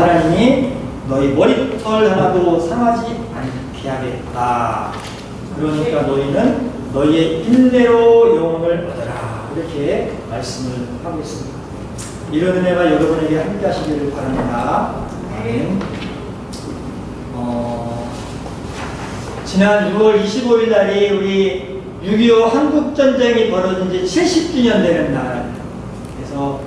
하나님이 너희 머리털 하나도 상하지 않게 하겠다. 그러니까 너희는 너희의 인내로 영혼을 얻어라. 이렇게 말씀을 하고 있습니다. 이런 은혜가 여러분에게 함께 하시기를 바랍니다. 아멘. 지난 6월 25일 날이 우리 6.25 한국전쟁이 벌어진 지 70주년 되는 날입니다. 그래서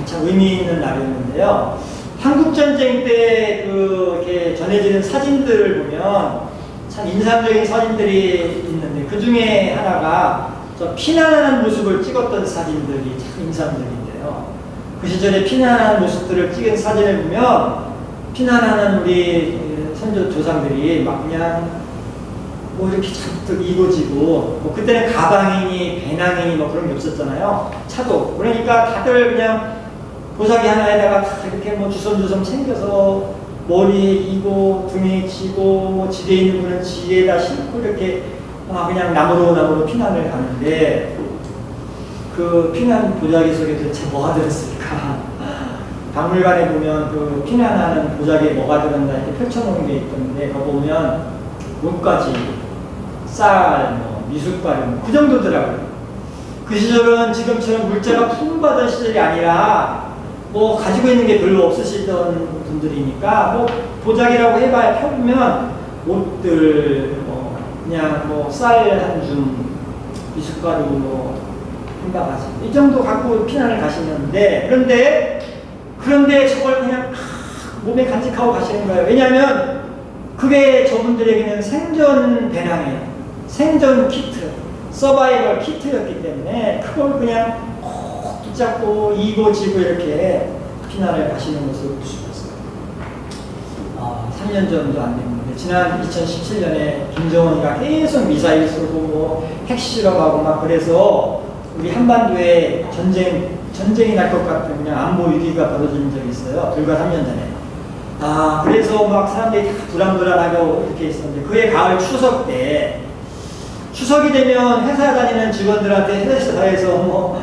참 의미 있는 날이었는데요. 한국전쟁 때 이렇게 전해지는 사진들을 보면 참 인상적인 사진들이 있는데 그 중에 하나가 저 피난하는 모습을 찍었던 사진들이 참 인상적인데요. 그 시절에 피난하는 모습들을 찍은 사진을 보면 피난하는 우리 선조 조상들이 막 그냥 뭐 이렇게 잔뜩 이고지고 뭐 그때는 가방이니 배낭이니 뭐 그런 게 없었잖아요. 차도. 그러니까 다들 그냥 보자기 하나에다가 다 이렇게 뭐 주섬주섬 챙겨서 머리에 이고 등에 지고 뭐 집에 있는 분은 지에다 싣고 이렇게 그냥 나무로 피난을 가는데 그 피난 보자기 속에 도대체 뭐가 들었을까? 박물관에 보면 그 피난하는 보자기에 뭐가 들었나 이렇게 펼쳐놓은 게 있던데 거기 보면 돈까지 쌀, 뭐 미숫가루 그 정도더라고요. 그 시절은 지금처럼 물자가 풍부하던 시절이 아니라 뭐 가지고 있는 게 별로 없으시던 분들이니까 뭐 보자기라고 해봐야 펴보면 옷들 뭐 그냥 뭐 쌀 한 줌, 미숫가루 뭐 한 바가지 이 정도 갖고 피난을 가시는데 그런데 저걸 그냥 몸에 간직하고 가시는 거예요. 왜냐하면 그게 저분들에게는 생존 배낭이에요. 생존 키트, 서바이벌 키트였기 때문에 그걸 그냥 꼭 붙잡고 이고 지고 이렇게 피난을 가시는 것을 볼 수가 있어요. 3년 전도 안 됐는데 지난 2017년에 김정은이가 계속 미사일 쏘고 뭐 핵실험하고 막 그래서 우리 한반도에 전쟁이 날 것 같은 그냥 안보 위기가 벌어진 적이 있어요. 불과 3년 전에. 그래서 막 사람들이 다 불안불안하고 이렇게 있었는데 그해 가을 추석 때 추석이 되면 회사 다니는 직원들한테 회사에서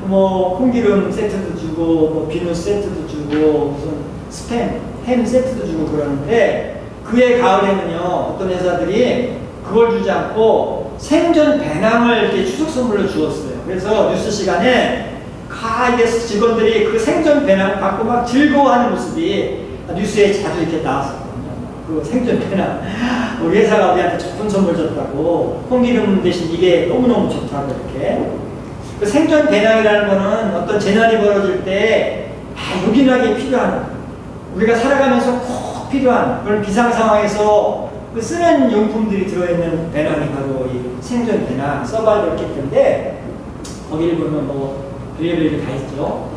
뭐 콩기름 세트도 주고 뭐 비누 세트도 주고 무슨 스팸 햄 세트도 주고 그러는데 그해 가을에는요 어떤 회사들이 그걸 주지 않고 생존 배낭을 이렇게 추석 선물로 주었어요. 그래서 뉴스 시간에 이게 직원들이 그 생존 배낭 갖고 막 즐거워하는 모습이 뉴스에 자주 이렇게 나왔었거든요. 그 생존 배낭. 우리 회사가 우리한테 좋은 선물 줬다고. 콩기름 대신 이게 너무너무 좋다고 이렇게. 그 생존 배낭이라는 거는 어떤 재난이 벌어질 때 요긴하게 필요한, 우리가 살아가면서 꼭 필요한 그런 비상 상황에서 그 쓰는 용품들이 들어있는 배낭이 바로 이 생존 배낭, 서바이벌 키트인데 거기를 보면 뭐 별의별이 다 있죠.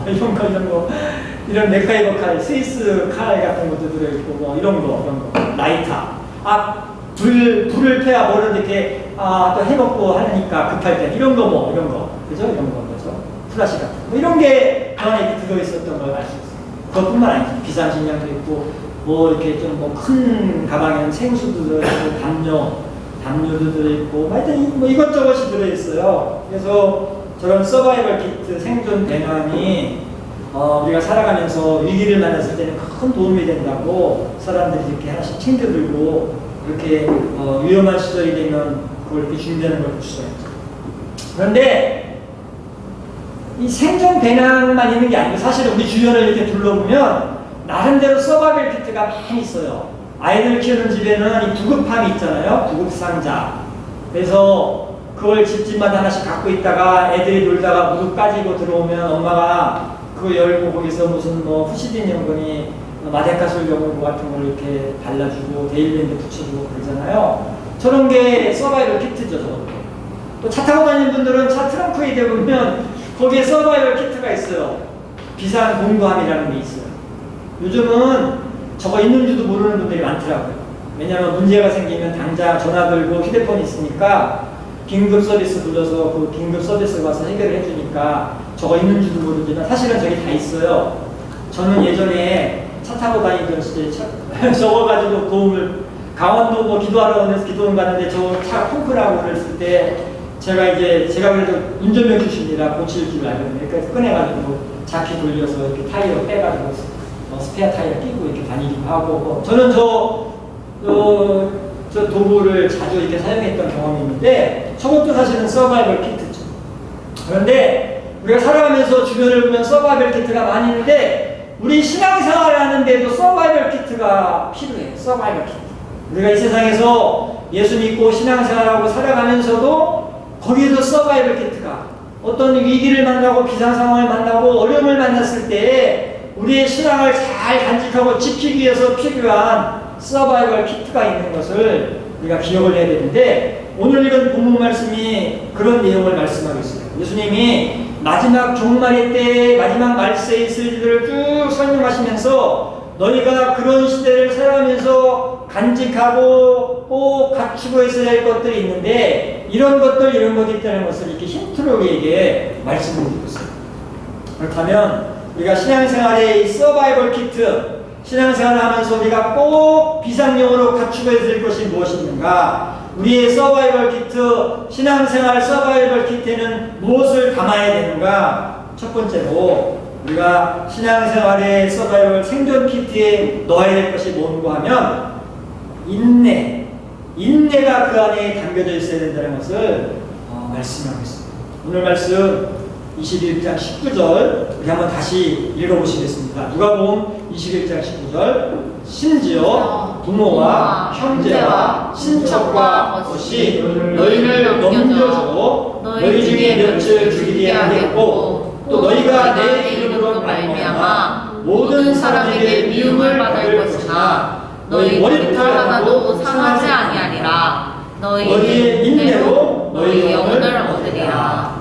이런 메카이버 칼, 스위스 칼 같은 것도 들어있고, 뭐, 이런 거, 라이터. 불을 펴야 뭐를 이렇게, 또 해먹고 하니까 급할 때, 이런 거. 그죠? 이런 거, 그죠? 플라시 같은 거. 이런 게 그 안에 이렇게 들어있었던 걸 알 수 있어요. 그것뿐만 아니죠. 비상식량도 있고, 뭐, 이렇게 좀 큰 가방에는 생수도 들어있고, 담요도 들어있고, 하여튼 뭐 이것저것이 들어있어요. 그래서 저런 서바이벌 키트, 생존 배낭이 우리가 살아가면서 위기를 만났을 때는 큰 도움이 된다고 사람들이 이렇게 하나씩 챙겨들고 그렇게 위험한 시절이 되면 그걸 이렇게 준비하는 걸 볼 수가 있죠. 그런데 이 생존 배낭만 있는 게 아니고 사실 우리 주변을 이렇게 둘러보면 나름대로 서바이벌 키트가 많이 있어요. 아이들 키우는 집에는 이 구급함이 있잖아요. 구급상자. 그래서 그걸 집집마다 하나씩 갖고 있다가 애들이 놀다가 무릎 까지고 들어오면 엄마가 그거 열고 거기서 무슨 뭐 후시딘 연근이 마데카솔 연고 같은 걸 이렇게 발라주고 데일밴드 붙여주고 그러잖아요. 저런 게 서바이벌 키트죠. 또 차 타고 다니는 분들은 차 트렁크에 대보면 거기에 서바이벌 키트가 있어요. 비상 공구함이라는 게 있어요. 요즘은 저거 있는지도 모르는 분들이 많더라고요. 왜냐하면 문제가 생기면 당장 전화 들고 휴대폰이 있으니까 긴급 서비스 불러서 그 긴급 서비스 가서 해결을 해주니까 저거 있는지도 모르지만 사실은 저기 다 있어요. 저는 예전에 차 타고 다니던 시절에 저거 가지고 도움을 강원도 뭐 기도하러 오면서 기도원 갔는데 저 차 펑크라고 그랬을 때 제가 그래도 운전면 출신이라 고칠 줄 알거든요. 그래서 꺼내가지고 자퀴 돌려서 이렇게 타이어 빼가지고 스페어 타이어 끼고 이렇게 다니기도 하고, 저는 저 도구를 자주 이렇게 사용했던 경험이 있는데, 저것도 사실은 서바이벌 키트죠. 그런데 우리가 살아가면서 주변을 보면 서바이벌 키트가 많이 있는데, 우리 신앙생활을 하는데도 서바이벌 키트가 필요해요. 서바이벌 키트. 우리가 이 세상에서 예수 믿고 신앙생활하고 살아가면서도 거기에도 서바이벌 키트가, 어떤 위기를 만나고 비상상황을 만나고 어려움을 만났을 때 우리의 신앙을 잘 간직하고 지키기 위해서 필요한 서바이벌 키트가 있는 것을 우리가 기억을 해야 되는데, 오늘 읽은 본문 말씀이 그런 내용을 말씀하고 있어요. 예수님이 마지막 종말의 때 마지막 말세에 있을 일들을 쭉 설명하시면서, 너희가 그런 시대를 살아가면서 간직하고 꼭 갖추고 있어야 할 것들이 있는데, 이런 것들이 있다는 것을 이렇게 힌트로 우리에게 말씀을 드리고 있어요. 그렇다면 우리가 신앙생활의 서바이벌 키트, 신앙생활을 하면서 우리가 꼭 비상용으로 갖추고 있어야 할 것이 무엇이 있는가? 우리의 서바이벌 키트, 신앙생활 서바이벌 키트에는 무엇을 담아야 되는가? 첫 번째로 우리가 신앙생활의 서바이벌 생존 키트에 넣어야 될 것이 뭔가 하면 인내가 그 안에 담겨져 있어야 된다는 것을 말씀하고 있습니다. 오늘 말씀 21장 19절 우리 한번 다시 읽어보시겠습니다. 누가복음 21장 19절, 심지어 부모와 형제와 친척과 것이 너희를 넘겨줘 너희 중에 몇을 죽이게 하겠고, 또 너희가 내 이름으로 말미암아 모든 사람에게 미움을 받을 것이나 너희 머리털 하나도 상하지 아니하리라. 너희의 인내로 너희 영혼을 얻으리라.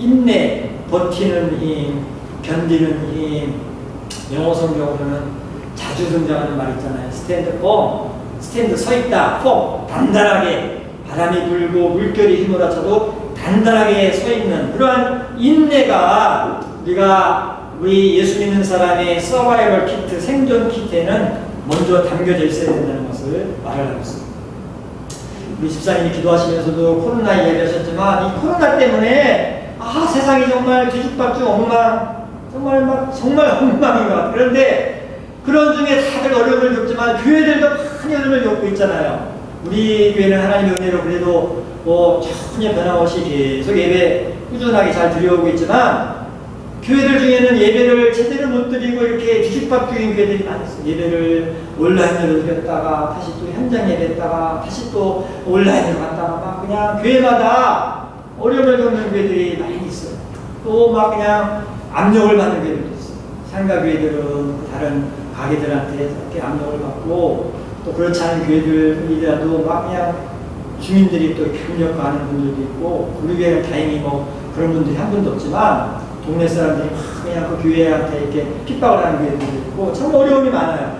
인내, 버티는 힘, 견디는 힘. 영어 성경으로는 자주 등장하는 말 있잖아요. 스탠드 서 있다, 단단하게 바람이 불고 물결이 휘몰아쳐도 단단하게 서 있는 그러한 인내가 우리 예수 믿는 사람의 서바이벌 키트, 생존 키트에는 먼저 담겨져 있어야 된다는 것을 말하고 있습니다. 우리 집사님이 기도하시면서도 코로나 이야기하셨지만, 이 코로나 때문에 세상이 정말 뒤죽박죽 엉망, 정말 엉망인 것 같아요. 그런데 그런 중에 다들 어려움을 겪지만 교회들도 많이 어려움을 겪고 있잖아요. 우리 교회는 하나님의 은혜로 그래도 전혀 변함없이 계속 예배 꾸준하게 잘 드려오고 있지만, 교회들 중에는 예배를 제대로 못 드리고 이렇게 뒤죽박죽인 교회들이 많았어요. 예배를 온라인으로 드렸다가 다시 또 현장 예배했다가 다시 또 온라인으로 갔다가 막 그냥 교회마다 어려움을 겪는 교회들이 많이 있어요. 또 막 그냥 압력을 받는 교회들도 있어요. 상가 교회들은 다른 가게들한테 이렇게 압력을 받고, 또 그렇지 않은 교회들이라도 막 그냥 주민들이 또 이렇게 압력하는 분들도 있고, 우리 교회는 다행히 그런 분들이 한 분도 없지만 동네 사람들이 그냥 그 교회한테 이렇게 핍박을 하는 교회들도 있고, 참 어려움이 많아요.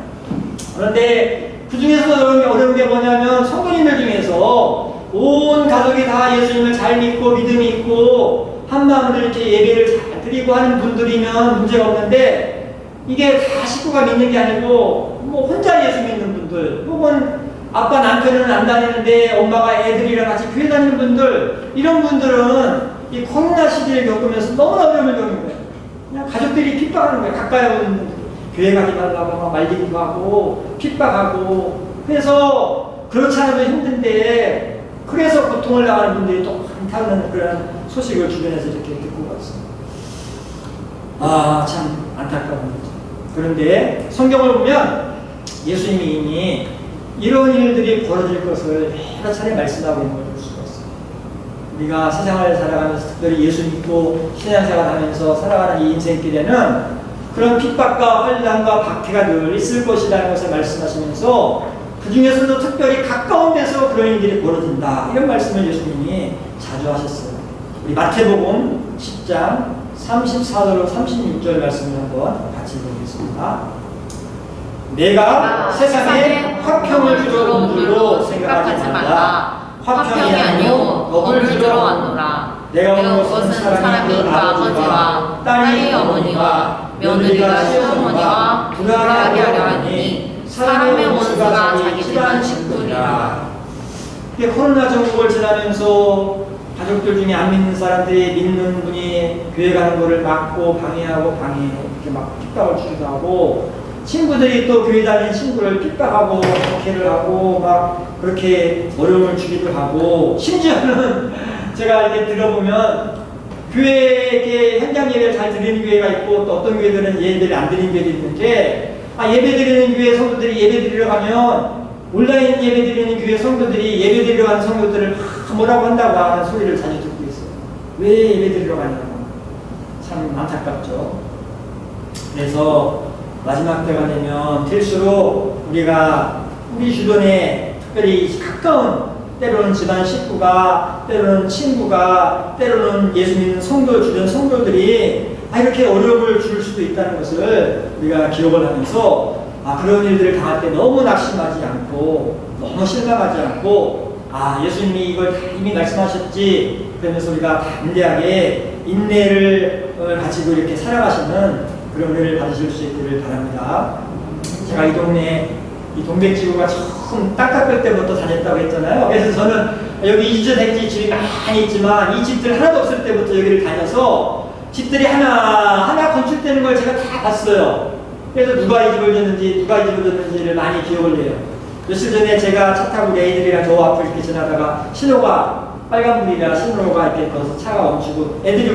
그런데 그 중에서도 어려운 게 뭐냐면, 성도님들 중에서 온 가족이 다 예수님을 잘 믿고 믿음이 있고 한 마음으로 이렇게 예배를 잘 드리고 하는 분들이면 문제가 없는데, 이게 다 식구가 믿는 게 아니고 혼자 예수 믿는 분들, 혹은 아빠 남편은 안 다니는데 엄마가 애들이랑 같이 교회 다니는 분들, 이런 분들은 이 코로나 시대를 겪으면서 너무나 어려움을 겪는 거예요. 그냥 가족들이 핍박하는 거예요. 가까이 오는 분들 교회 가지 말라고 막 말리기도 하고 핍박하고, 그래서 그렇지 않아도 힘든데 그래서 고통을 당하는 분들이 또 많다는 그런 소식을 주변에서 이렇게 듣고 왔습니다. 참 안타까운 거죠. 그런데 성경을 보면 예수님이 이미 이런 일들이 벌어질 것을 여러 차례 말씀하고 있는 걸 볼 수가 있어요. 우리가 세상을 살아가면서, 특별히 예수 믿고 신앙생활 하면서 살아가는 이 인생길에는 그런 핍박과 환난과 박해가 늘 있을 것이라는 것을 말씀하시면서, 그 중에서도 특별히 가까운 데서 그런 일들이 벌어진다, 이런 말씀을 예수님이 자주 하셨어요. 우리 마태복음 10장 34절로 36절 말씀을 한번 같이 읽어보겠습니다. 내가 세상에 화평을 주러 온 줄로 생각하지 말라. 화평이 아니요 법을 주러 왔노라. 내가 온 것은 사람이 그 아버지와 딸이 어머니와 며느리가 시어머니와 불화하게 하려 하니 사람의 원수가 자기 집안 식구니라. 코로나 전국을 지나면서 가족들 중에 안 믿는 사람들이 믿는 분이 교회 가는 거를 막고 방해하고 이렇게 막 핍박을 주기도 하고, 친구들이 또 교회 다니는 친구를 핍박하고 박해를 하고 막 그렇게 어려움을 주기도 하고, 심지어는 제가 이렇게 들어보면 교회에 이렇게 현장 예배를 잘 드리는 교회가 있고, 또 어떤 교회들은 예배를 안 드리는 교회도 있는데, 예배 드리는 교회 성도들이 예배 드리러 가면 온라인 예배 드리는 교회 성도들이 예배 드리러 가는 성도들을 뭐라고 한다고 하는 소리를 자주 듣고 있어요. 왜 예배 드리러 가냐고. 참 안타깝죠. 그래서 마지막 때가 되면 될수록 우리 주변에 특별히 가까운, 때로는 집안 식구가, 때로는 친구가, 때로는 예수 믿는 성도, 주변 성도들이 이렇게 어려움을 줄 수도 있다는 것을 우리가 기억을 하면서 그런 일들을 당할 때 너무 낙심하지 않고, 너무 실망하지 않고, 예수님이 이걸 다 이미 말씀하셨지, 그러면서 우리가 담대하게 인내를 가지고 이렇게 살아가시는 그런 은혜를 받으실 수 있기를 바랍니다. 제가 이 동네, 이 동백지구가 처음 땅 깎을 때부터 다녔다고 했잖아요. 그래서 저는 여기 이주택지 집이 많이 있지만 이 집들 하나도 없을 때부터 여기를 다녀서 집들이 하나하나 건축되는 걸 제가 다 봤어요. 그래서 누가 이 집을 졌는지, 누가 이 집을 졌는지를 많이 기억을 해요. 며칠 전에 제가 차 타고 우리 애들이랑 저 앞을 이렇게 지나다가 신호가 빨간불이라 신호가 이렇게 거기서 차가 멈추고, 애들이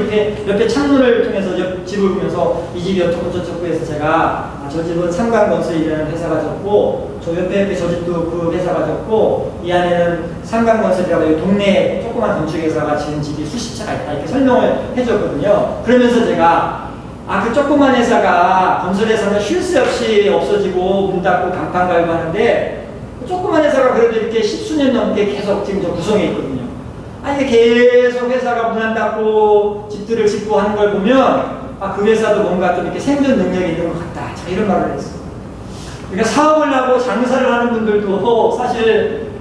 옆에 창문을 통해서 옆 집을 보면서 이 집이 어떻고 저쩌고 해서 제가 저 집은 삼강건설이라는 회사가 졌고, 저 옆에 저 집도 그 회사가 졌고, 이 안에는 삼강건설이라고 동네 조그만 건축회사가 지은 집이 수십 채가 있다, 이렇게 설명을 해줬거든요. 그러면서 제가 그 조그만 회사가, 건설회사는 쉴 새 없이 없어지고 문 닫고 간판 갈고 하는데, 조그만 회사가 그래도 이렇게 십수년 넘게 계속 지금 저 구성해 있거든요. 이게 계속 회사가 문 안 닫고 집들을 짓고 하는 걸 보면 그 회사도 뭔가 좀 이렇게 생존 능력이 있는 것 같다, 제가 이런 말을 했어요. 그러니까 사업을 하고 장사를 하는 분들도 사실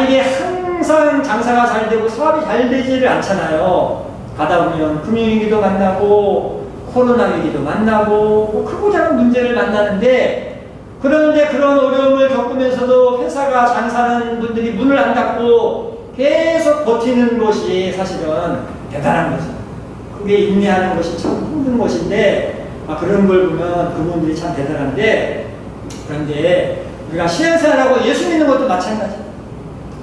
이게 항상 장사가 잘 되고 사업이 잘 되지를 않잖아요. 가다 보면 금융위기도 만나고 코로나 위기도 만나고 크고 작은 문제를 만나는데, 그런데 그런 어려움을 겪으면서도 회사가 장사하는 분들이 문을 안 닫고 계속 버티는 것이 사실은 대단한 거죠. 그게 인내하는 것이 참 힘든 것인데, 그런 걸 보면 그분들이 참 대단한데, 그런데 우리가 신앙생활하고 예수 믿는 것도 마찬가지예요.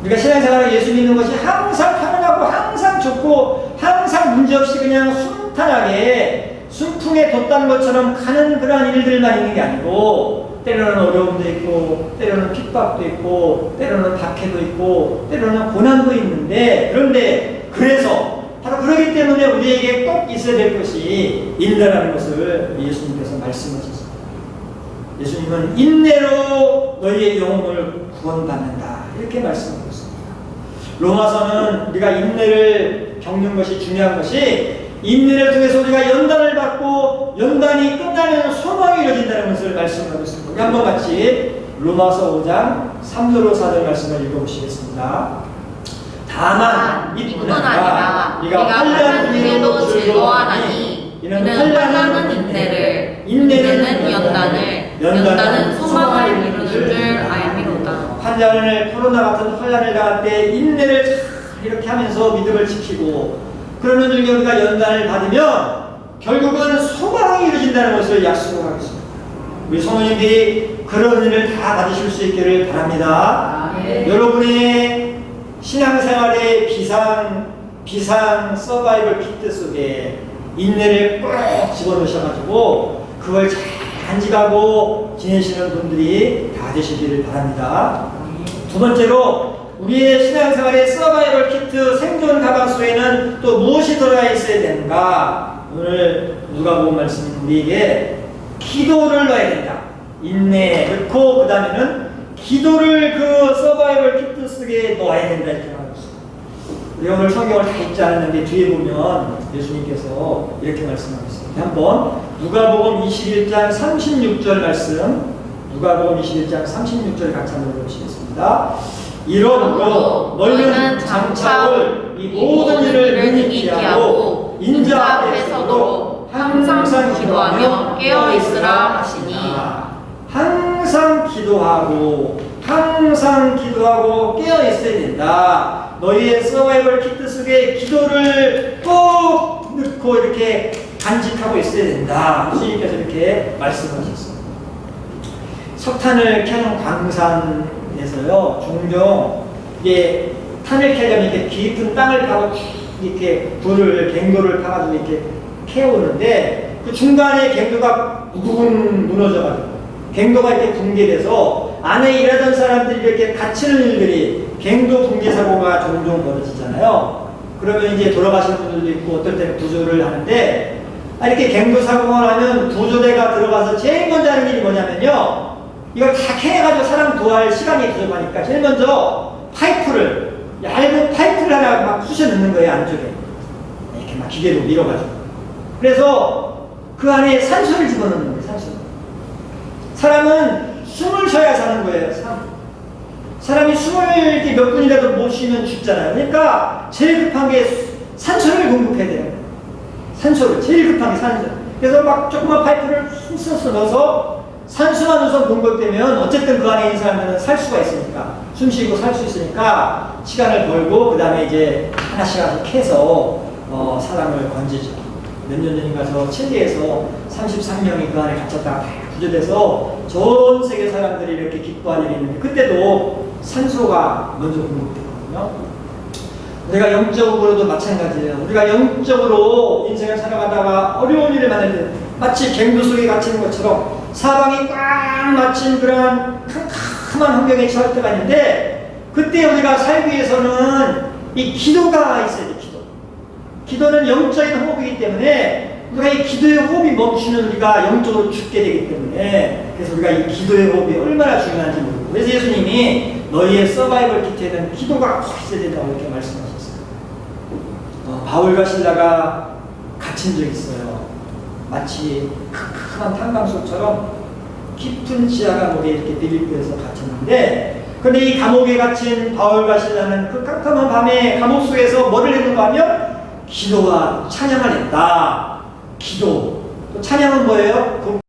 우리가 신앙생활하고 예수 믿는 것이 항상 편안하고 항상 좋고 항상 문제없이 그냥 순탄하게 순풍에 돛단 것처럼 가는 그러한 일들만 있는 게 아니고, 때로는 어려움도 있고, 때로는 핍박도 있고, 때로는 박해도 있고, 때로는 고난도 있는데, 그런데 그래서 바로 그러기 때문에 우리에게 꼭 있어야 될 것이 인내라는 것을 예수님께서 말씀하셨습니다. 예수님은 인내로 너희의 영혼을 구원받는다, 이렇게 말씀하고 있습니다. 로마서는 우리가 인내를 겪는 것이 중요한 것이, 인내를 통해서 우리가 연단을 받고 연단이 끝나면 소망이 이루어진다는 것을 말씀하고 있습니다. 우리 한번 같이 로마서 5장 3절로 4절 말씀을 읽어보시겠습니다. 다만 이뿐 아니라 네가 환난 중에도 즐거워하나니 이는 환난은 인내를, 인내는 연단은 소망을 이루는 줄 알미로다. 코로나 같은 환난을 당할 때 인내를 잘 이렇게 하면서 믿음을 지키고, 그러는 중에 우리가 연단을 받으면 결국은 소망이 이루어진다는 것을 약속을 하고 있습니다. 우리 성도님들이 그런 일을 다 받으실 수 있기를 바랍니다. 여러분의 신앙생활의 비상 서바이벌 키트 속에 인내를 꼭 집어넣으셔가지고 그걸 잘 간직하고 지내시는 분들이 다 되시기를 바랍니다. 두 번째로, 우리의 신앙생활의 서바이벌 키트 생존 가방 속에는 또 무엇이 들어가 있어야 되는가? 오늘 누가복음 말씀이 우리에게 기도를 넣어야 된다. 인내 넣고, 그 다음에는 기도를 그 서바이벌 키트 속에 넣어야 된다, 이렇게 말하고 있습니다. 우리 오늘 성경을 다 읽지 않았는데 뒤에 보면 예수님께서 이렇게 말씀하고 있습니다. 한번 누가복음 21장 36절 말씀, 누가복음 21장 36절 같이 한번 읽어보시겠습니다. 이러므로 너희는 장차 올 이 모든 일을 능히 기하고 인자 앞에 서도록 항상 기도하며 깨어있으라 하시니. 항상 기도하고 깨어있어야 된다. 너희의 서바이벌 키트 속에 기도를 꼭 넣고 이렇게 간직하고 있어야 된다. 주님께서 이렇게 말씀하셨어요. 석탄을 캐는 광산에서요, 종종 이게 탄을 캐려면 이렇게 깊은 땅을 파고 이렇게 불을, 갱도를 파가지고 이렇게 캐오는데 그 중간에 갱도가 묵묵 무너져가지고 갱도가 이렇게 붕괴돼서 안에 일하던 사람들이 이렇게 다치는 일들이 갱도 붕괴 사고가 종종 벌어지잖아요. 그러면 이제 돌아가시는 분들도 있고 어떨 때는 구조를 하는데 이렇게 갱도 사고가 나면 구조대가 들어가서 제일 먼저 하는 일이 뭐냐면요. 이걸 다 캐가지고 사람 구할 시간이 부족하니까 제일 먼저 파이프를, 얇은 파이프를 하나 막 쑤셔 넣는 거예요, 안쪽에. 이렇게 막 기계로 밀어가지고. 그래서 그 안에 산소를 집어넣는 거예요, 산소. 사람은 숨을 쉬어야 사는 거예요, 사람이 숨을 이렇게 몇 분이라도 못 쉬면 죽잖아요. 그러니까 제일 급한 게 산소를 공급해야 돼요. 산소를, 제일 급한 게 산소. 그래서 막 조그만 파이프를 쑤셔서 넣어서 산소만 우선 공급되면 어쨌든 그 안에 있는 사람들은 살 수가 있으니까, 숨 쉬고 살 수 있으니까 시간을 벌고 그 다음에 이제 하나씩 캐서 사람을 건지죠. 몇 년 전인가 저 칠리에서 33명이 그 안에 갇혔다가 구조돼서 전 세계 사람들이 이렇게 기뻐할 일이 있는데 그때도 산소가 먼저 공급됐거든요. 우리가 영적으로도 마찬가지예요. 우리가 영적으로 인생을 살아가다가 어려운 일을 만날 때 마치 갱도 속에 갇히는 것처럼 사방이 꽉 막힌 그런 캄캄한 환경에 처할 때가 있는데 그때 우리가 살기 위해서는 이 기도가 있어야 돼. 기도는 영적인 호흡이기 때문에 우리가 이 기도의 호흡이 멈추면 우리가 영적으로 죽게 되기 때문에 그래서 우리가 이 기도의 호흡이 얼마나 중요한지 모르고 그래서 예수님이 너희의 서바이벌 키트에는 기도가 꼭 있어야 된다고 이렇게 말씀하셨어요. 바울과 실라가 갇힌 적이 있어요. 마치 큰 탄광석처럼 깊은 지하 감옥에 이렇게 빌립보에서 갇혔는데 근데 이 감옥에 갇힌 바울과 실라는 그 깜깜한 밤에 감옥 속에서 뭐를 했는가 하면 기도와 찬양을 했다. 기도. 또 찬양은 뭐예요?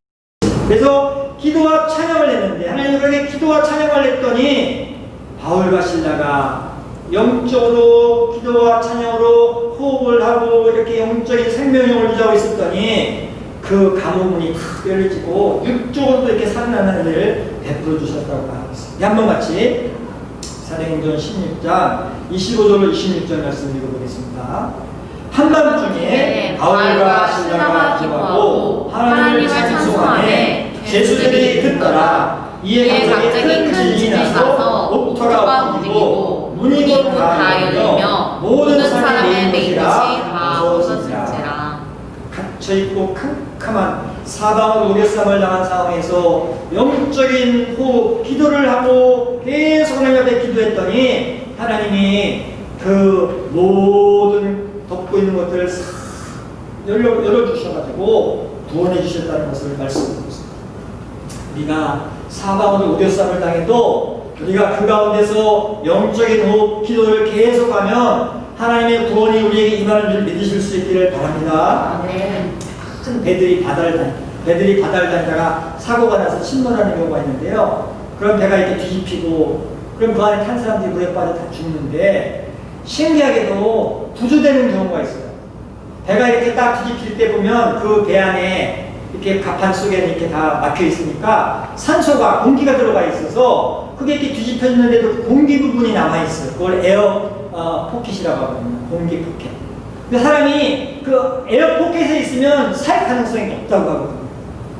그래서 기도와 찬양을 했는데 하나님 그렇게 기도와 찬양을 했더니 바울과 실라가 영적으로 기도와 찬양으로 호흡을 하고 이렇게 영적인 생명력을 유지하고 있었더니 그 감옥문이 탁 열리고 육적으로도 이렇게 살아나는 일을 베풀어 주셨다고 하고 있습니다. 한번 같이 사도행전 16장 25절로 26절 말씀 읽어보겠습니다. 한밤중에 바울과 실라가 기도하고 하나님을 찬송하며 제수들이 듣더라. 이에 갑자기 큰 지진이 나서 옥토가 움직이고 문이 곧 다 열리며 모든 사람의 맹릇이 다 벗어진지라. 갇혀있고 캄캄한 사방으로 우겨쌈을 당한 상황에서 영적인 호흡, 기도를 하고 계속 하나님 앞에 기도했더니 하나님이 그 모든 덮고 있는 것들을 싹 열어주셔가지고 구원해 주셨다는 것을 말씀드리고 있습니다. 우리가 사방으로 우겨쌈을 당해도 우리가 그 가운데서 영적인 호흡, 기도를 계속하면 하나님의 구원이 우리에게 임하는 줄 믿으실 수 있기를 바랍니다. 큰 배들이 바다를 다니다가 사고가 나서 침몰하는 경우가 있는데요. 그럼 배가 이렇게 뒤집히고 그럼 그 안에 탄 사람들이 물에 빠져 다 죽는데 신기하게도 구조되는 경우가 있어요. 배가 이렇게 딱 뒤집힐 때 보면 그 배 안에 이렇게 갑판 속에는 이렇게 다 막혀 있으니까 산소가, 공기가 들어가 있어서 그게 이렇게 뒤집혀지는데도 공기 부분이 남아 있어요. 그걸 에어 포켓이라고 하거든요. 공기 포켓. 근데 사람이 그 에어 포켓에 있으면 살 가능성이 높다고 하거든요.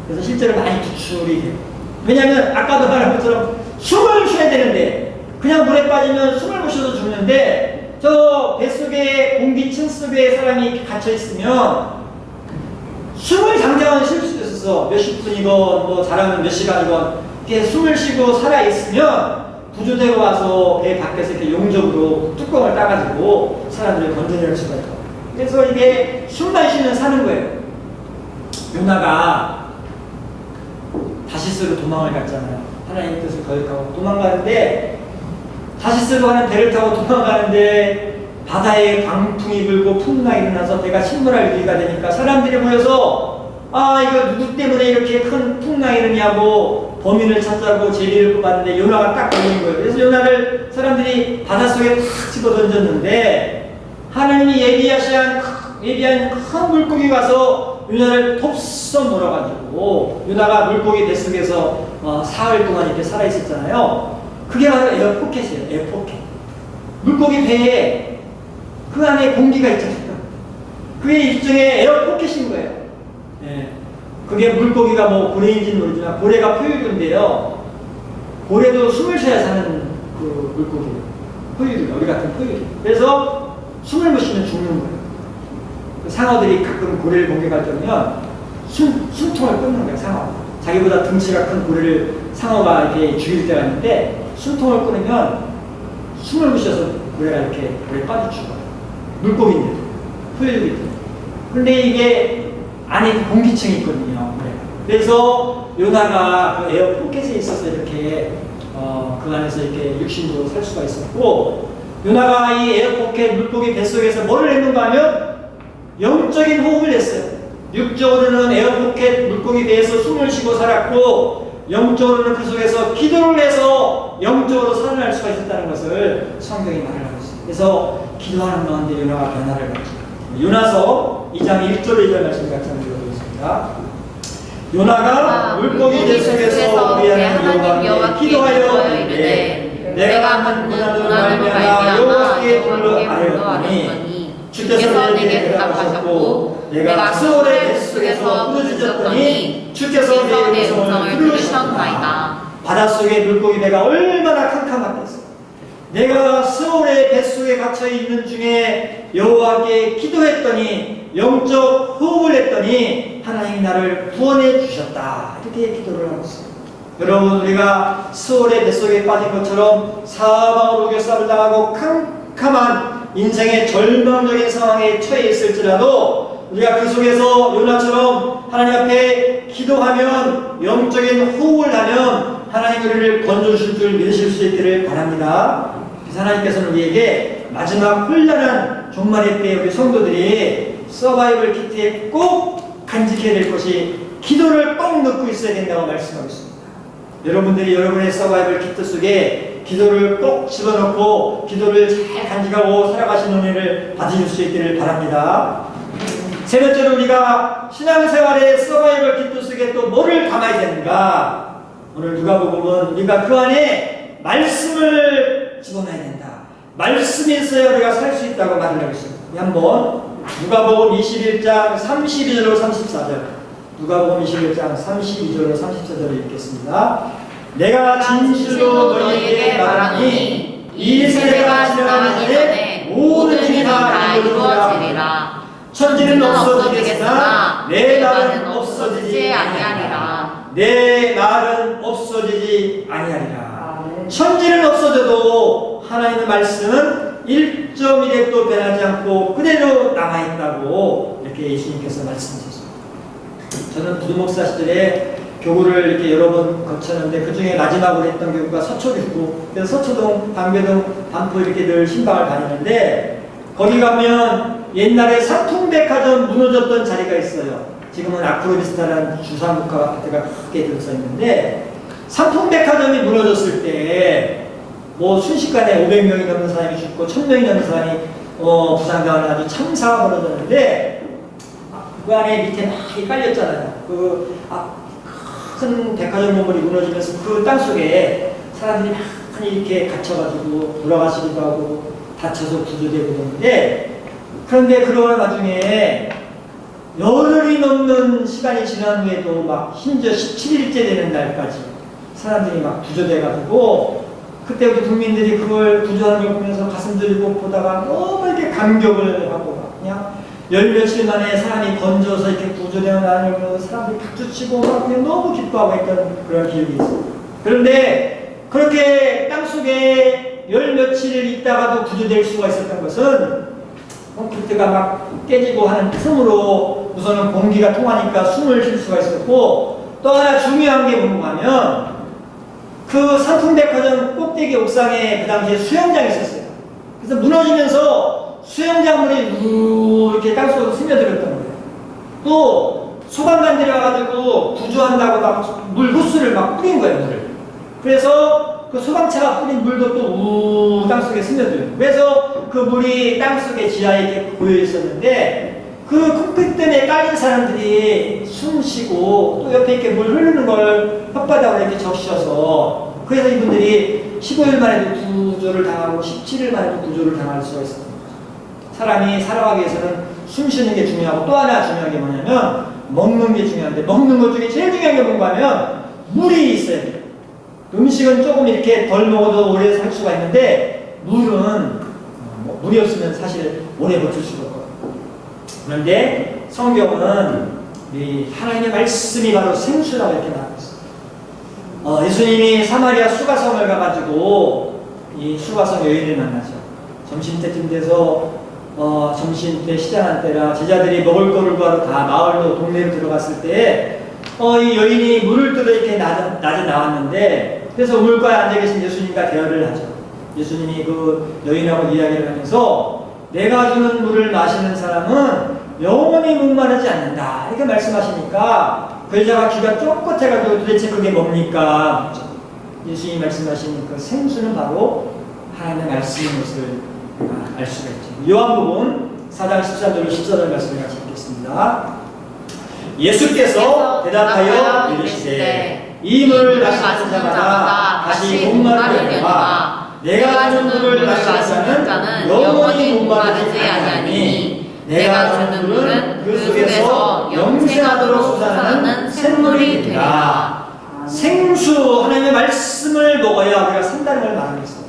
그래서 실제로 많이 구출이 돼요. 왜냐하면 아까도 말한 것처럼 숨을 쉬어야 되는데 그냥 물에 빠지면 숨을 못 쉬어서 죽는데 저 뱃속에 공기층 속에 사람이 갇혀 있으면 숨을 당장은 쉴 수도 있어서 몇십 분이건 뭐 잘하면 몇 시간이건 이렇게 숨을 쉬고 살아 있으면 구조대가 와서 배 밖에서 이렇게 용접으로 뚜껑을 따가지고 사람들을 건져낼 수가 있고 그래서 이게 숨만 쉬면 사는 거예요. 요나가 다시스로 도망을 갔잖아요. 하나님의 뜻을 거역하고 도망가는데 다시스로 가는 배를 타고 도망가는데 바다에 강풍이 불고 풍랑이 일어나서 배가 침몰할 위기가 되니까 사람들이 모여서 아 이거 누구 때문에 이렇게 큰 풍랑이 일어나냐고 범인을 찾자고 제비를 뽑았는데 요나가 딱 걸린 거예요. 그래서 요나를 사람들이 바닷속에 탁 집어던졌는데 하나님이 예비한 큰 물고기 가서 요나를 톱썩 몰아가지고 요나가 물고기 뱃속에서 사흘 동안 이렇게 살아있었잖아요. 그게 바로 에어포켓이에요. 에어포켓. 물고기 배에 그 안에 공기가 있잖아요. 그게 일종의 에어포켓인 거예요. 예. 그게 물고기가 뭐 고래인지는 모르지만 고래가 포유류인데요. 고래도 숨을 쉬어야 사는 그 물고기예요. 포유류, 우리 같은 포유류. 그래서 숨을 못 쉬면 죽는 거예요. 그 상어들이 가끔 고래를 공격할 때면 숨통을 끊는 거예요. 상어. 자기보다 등치가 큰 고래를 상어가 이렇게 죽일 때가 있는데 숨통을 끊으면 숨을 못 쉬어서 고래가 이렇게 고래 빠져 죽어요. 물고기인데 포유류기 때문에. 근데 이게 안에 공기층이 있거든요. 그래서 요나가 그 에어포켓에 있어서 이렇게 그 안에서 이렇게 육신으로 살 수가 있었고, 요나가 이 에어포켓 물고기 뱃속에서 뭐를 했는가 하면 영적인 호흡을 했어요. 육적으로는 에어포켓 물고기 배에서 숨을 쉬고 살았고, 영적으로는 그 속에서 기도를 해서 영적으로 살아날 수가 있었다는 것을 성경이 말을 하고 있습니다. 그래서 기도하는 가운데 요나가 변화를 받습니다. 요나서 2장 1절 2절 말씀 같이 한번 읽어보겠습니다. 요나가 물고기 뱃속에서 우리 하나님 여호와께 기도하여 이르되 내가 받는 고난으로 말미암아 여호와께 불러하였더니 주께서 내게 대답하셨고 내가 스올의 뱃속에서 부르짖었더니 주께서 내 음성을 들으셨나이다. 바닷속의 물고기 배가 얼마나 캄캄했겠어. 내가 스올의 뱃속에 갇혀있는 중에 여호와께 기도했더니 영적 호흡을 했더니 하나님이 나를 구원해 주셨다. 이렇게 기도를 하고 있습니다. 여러분, 우리가 스올의 뱃속에 빠진 것처럼 사방으로 교싸움을 당하고 캄캄한 인생의 절망적인 상황에 처해 있을지라도 우리가 그 속에서 요나처럼 하나님 앞에 기도하면, 영적인 호흡을 하면 하나님 우리를 건져주실 줄 믿으실 수 있기를 바랍니다. 그래서 하나님께서는 우리에게 마지막 혼란한 종말의 때에 우리 성도들이 서바이벌 키트에 꼭 간직해야 될 것이 기도를 꼭 넣고 있어야 된다고 말씀하고 있습니다. 여러분들이 여러분의 서바이벌 키트 속에 기도를 꼭 집어넣고 기도를 잘 간직하고 살아가시는 은혜를 받으실 수 있기를 바랍니다. 세 번째로 우리가 신앙생활의 서바이벌 키트 속에 또 뭐를 담아야 되는가? 오늘 누가복음은 우리가 그 안에 말씀을 집어넣어야 된다. 말씀이 있어야 우리가 살 수 있다고 말을 하고 있습니다. 한번 누가복음 21장 32절로 34절, 누가복음 21장 32절로 34절을 읽겠습니다. 내가 진실로 너희에게 말하노니 이 세대가 지나가기 전에 모든 일이 다 이루어지리라. 천지는 없어지겠으나 내 말은 없어지지 아니하리라. 내 말은 없어지지 아니하리라. 천지는 없어져도 하나님의 말씀은 1.1획도 변하지 않고 그대로 남아있다고 이렇게 예수님께서 말씀하셨습니다. 저는 부두목사 시절에 교구를 이렇게 여러 번 거쳤는데 그 중에 마지막으로 했던 교구가 서초교구. 그래서 서초동, 방배동, 반포 이렇게 늘 신방을 다니는데 거기 가면 옛날에 삼풍백화점 무너졌던 자리가 있어요. 지금은 아크로비스타라는 주상국가 아파트가 크게 들어서 있는데 삼풍백화점이 무너졌을 때 뭐 순식간에 500명이 넘는 사람이 죽고 1000명이 넘는 사람이 부상당하는 아주 참사가 벌어졌는데 그 안에 밑에 많이 깔렸잖아요. 큰 백화점 건물이 무너지면서 그 땅속에 사람들이 많이 이렇게 갇혀가지고 돌아가시기도 하고 다쳐서 구조되고 그러는데, 그런데 그런 와중에 열흘이 넘는 시간이 지난 후에도 막 심지어 17일째 되는 날까지 사람들이 막 구조돼가지고 그때부터 국민들이 그걸 구조하는 걸 보면서 가슴 들고 보다가 너무 이렇게 감격을 하고 그냥 열 며칠 만에 사람이 건져서 이렇게 구조되어 나는 걸 사람들이 박수치고 막 그냥 너무 기뻐하고 있던 그런 기억이 있어요. 그런데 그렇게 땅속에 열 며칠 있다가도 구조될 수가 있었던 것은 콘크리트가 막 깨지고 하는 틈으로 우선은 공기가 통하니까 숨을 쉴 수가 있었고, 또 하나 중요한 게 뭔가 하면 그 삼풍백화점 꼭대기 옥상에 그 당시에 수영장이 있었어요. 그래서 무너지면서 수영장물이 이렇게 땅속으로 스며들었던 거예요. 또 소방관들이 와가지고 구조한다고 막 물 호수를 막 뿌린 거예요, 물을. 그래서 그 소방차가 뿌린 물도 또 땅속에 스며들고, 그래서 그 물이 땅속에 지하에 이렇게 고여 있었는데, 그 콘크리트 때문에 깔린 사람들이 숨 쉬고 또 옆에 이렇게 물 흐르는 걸 혓바닥으로 이렇게 적셔서, 그래서 이분들이 15일 만에도 구조를 당하고 17일 만에도 구조를 당할 수가 있습니다. 사람이 살아가기 위해서는 숨 쉬는 게 중요하고, 또 하나 중요한 게 뭐냐면 먹는 게 중요한데, 먹는 것 중에 제일 중요한 게 뭔가 하면 물이 있어야 돼요. 음식은 조금 이렇게 덜 먹어도 오래 살 수가 있는데, 물은 물이 없으면 사실 오래 버틸 수가 없거든요. 그런데 성경은 이 하나님의 말씀이 바로 생수라고 이렇게 나오고 있어요. 예수님이 사마리아 수가성을 가가지고 이 수가성 여인을 만나죠. 점심때쯤 돼서 점심때 시장한 때라 제자들이 먹을 거를 구하러 다 마을로 동네로 들어갔을 때 이 여인이 물을 뜨러 이렇게 낮에 나왔는데, 그래서 우물가에 앉아 계신 예수님과 대화를 하죠. 예수님이 그 여인하고 이야기를 하면서 내가 주는 물을 마시는 사람은 영원히 목마르지 않는다 이렇게 말씀하시니까 그 여자가 귀가 쫑긋해가지고 도대체 그게 뭡니까? 예수님이 말씀하신 그 생수는 바로 하나님의 말씀인 것을 알 수가 있죠. 요한복음 4장 14절 14절 말씀을 같이 읽겠습니다. 예수께서 대답하여 이르시되 이 물 마시는 자마다 다시 목마르려니와 내가 주는 물을 마시는 자는 영원히 목마르지 아니하니 내가 주는 물은 그 속에서 영생하도록 솟아나는 샘물이 되리라. 생수, 하나님의 말씀을 먹어야 우리가 산다는 걸 말하고 있어요.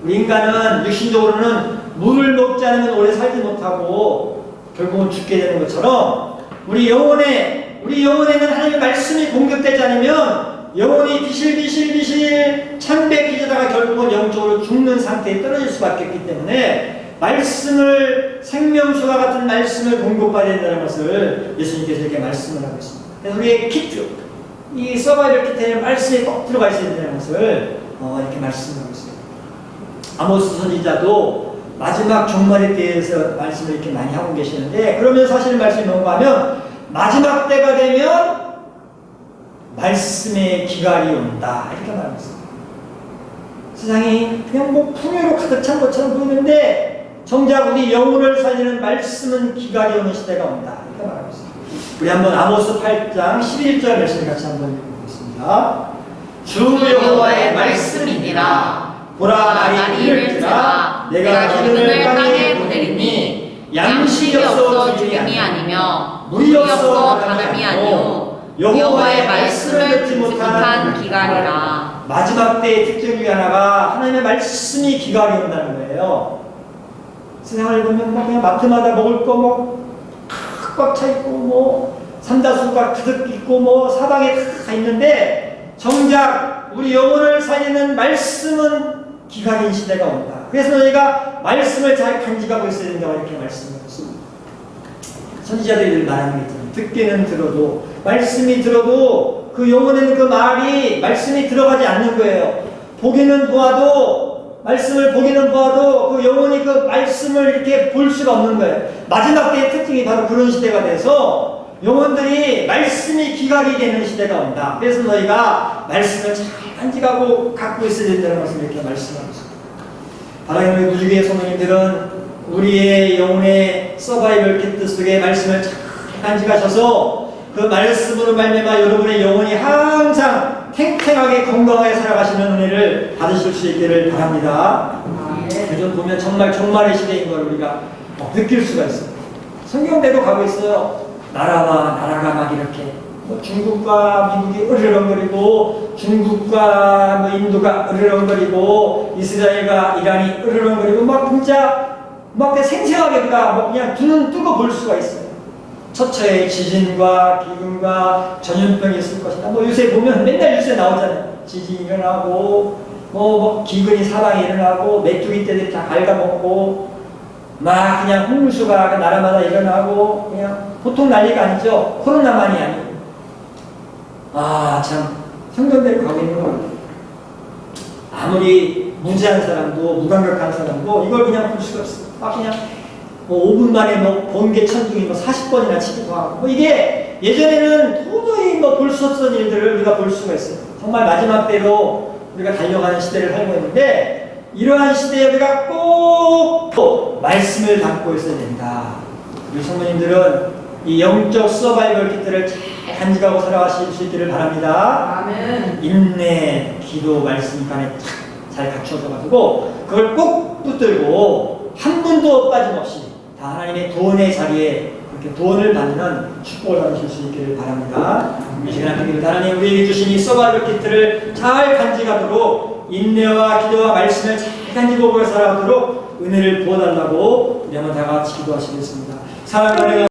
우리 인간은 육신적으로는 물을 먹지 않으면 오래 살지 못하고 결국은 죽게 되는 것처럼, 우리 영혼에는 하나님의 말씀이 공급되지 않으면 영혼이 비실비실 참배기자다가 결국은 영적으로 죽는 상태에 떨어질 수밖에 없기 때문에 말씀을, 생명수와 같은 말씀을 공급받아야 된다는 것을 예수님께서 이렇게 말씀을 하고 있습니다. 그래서 우리의 키트, 이 서바이벌 키트에 말씀이 꼭 들어가 있어야 된다는 것을 이렇게 말씀을 하고 있습니다. 아모스 선지자도 마지막 종말에 대해서 말씀을 이렇게 많이 하고 계시는데, 그러면 사실 말씀이 뭔가 하면 마지막 때가 되면 말씀의 기갈이 온다 이렇게 말하고 있습니다. 세상이 그냥 뭐 풍요로 가득 찬 것처럼 보이는데 정작 우리 영혼을 살리는 말씀은 기갈이 오는 시대가 온다 이렇게 말하고 있습니다. 우리 한번 아모스 8장 11절 말씀을 같이 한번 읽어보겠습니다. 주 여호와의 말씀이니라. 보라 날이 이를지라 내가 기름을 땅에 보내리니 양식이 없어 주림이 아니며 물이 없어 가늠이 아니요 여호와의 말씀을 듣지 못한 기갈이라. 마지막 때의 특징 중에 하나가 하나님의 말씀이 기갈이 온다는 거예요. 세상을 보면 뭐 그냥 마트마다 먹을 거 뭐 꽉 차 있고 뭐 삼다수가 가득 있고 뭐 사방에 다 있는데 정작 우리 영혼을 살리는 말씀은 기갈인 시대가 온다. 그래서 너희가 말씀을 잘 간직하고 있어야 된다고 이렇게 말씀하셨습니다. 선지자들이 말하는 게 있잖아요. 듣기는 들어도, 말씀이 들어도 그 영혼에는 그 말이, 말씀이 들어가지 않는 거예요. 보기는 보아도, 말씀을 보기는 보아도 그 영혼이 그 말씀을 이렇게 볼 수가 없는 거예요. 마지막 때의 특징이 바로 그런 시대가 돼서 영혼들이 말씀이 기갈이 되는 시대가 온다. 그래서 너희가 말씀을 잘 간직하고 갖고 있어야 된다는 것을 이렇게 말씀하고 있습니다. 하나님의 무지개의 성도님들은 우리의 영혼의 서바이벌 키트 속에 말씀을 잘 간직하셔서 그 말씀으로 말미암아 여러분의 영혼이 항상 탱탱하게 건강하게 살아가시는 은혜를 받으실 수 있기를 바랍니다. 요즘 보면 정말 종말의 시대인 걸 우리가 느낄 수가 있어요. 성경대로 가고 있어요. 나라와 나라가 막 이렇게 뭐 중국과 미국이 으르렁거리고, 중국과 뭐 인도가 으르렁거리고, 이스라엘과 이란이 으르렁거리고, 막 진짜 막 생생하게 우리가 뭐 그냥 두 눈 뜨고 볼 수가 있어요. 처처에 지진과 기근과 전염병이 있을 것이다. 뭐 요새 보면 맨날 뉴스에 나오잖아요. 지진이 일어나고, 뭐 기근이 사방에 일어나고, 메뚜기 떼들이 다 갉아먹고, 막 그냥 홍수가 나라마다 일어나고, 그냥 보통 난리가 아니죠. 코로나만이 아니고. 아, 참, 성경대로 가고 있는 것 같아요. 아무리 무지한 사람도, 무감각한 사람도 이걸 그냥 볼 수가 없어요. 막 그냥 뭐 5분 만에 뭐 번개 천둥이 뭐 40번이나 치기도 하고, 뭐 이게 예전에는 도저히 뭐 볼 수 없었던 일들을 우리가 볼 수가 있어요. 정말 마지막 때로 우리가 달려가는 시대를 살고 있는데, 이러한 시대에 우리가 꼭 말씀을 담고 있어야 된다. 우리 성도님들은 이 영적 서바이벌 키트를 잘 간직하고 살아가실 수 있기를 바랍니다. 아멘. 인내, 기도, 말씀 간에 잘 갖춰져가지고 그걸 꼭 붙들고 한 분도 빠짐없이 다 하나님의 구원의 자리에 그렇게 구원을 받는 축복을 받으실 수 있기를 바랍니다. 이 시간 하기를 하나님 우리에게 주신 이 서바이벌 키트를 잘 간직하도록 인내와 기도와 말씀을 잘 간직하고 살아가도록 은혜를 부어달라고 우리 한번 다 같이 기도하시겠습니다. 사랑하는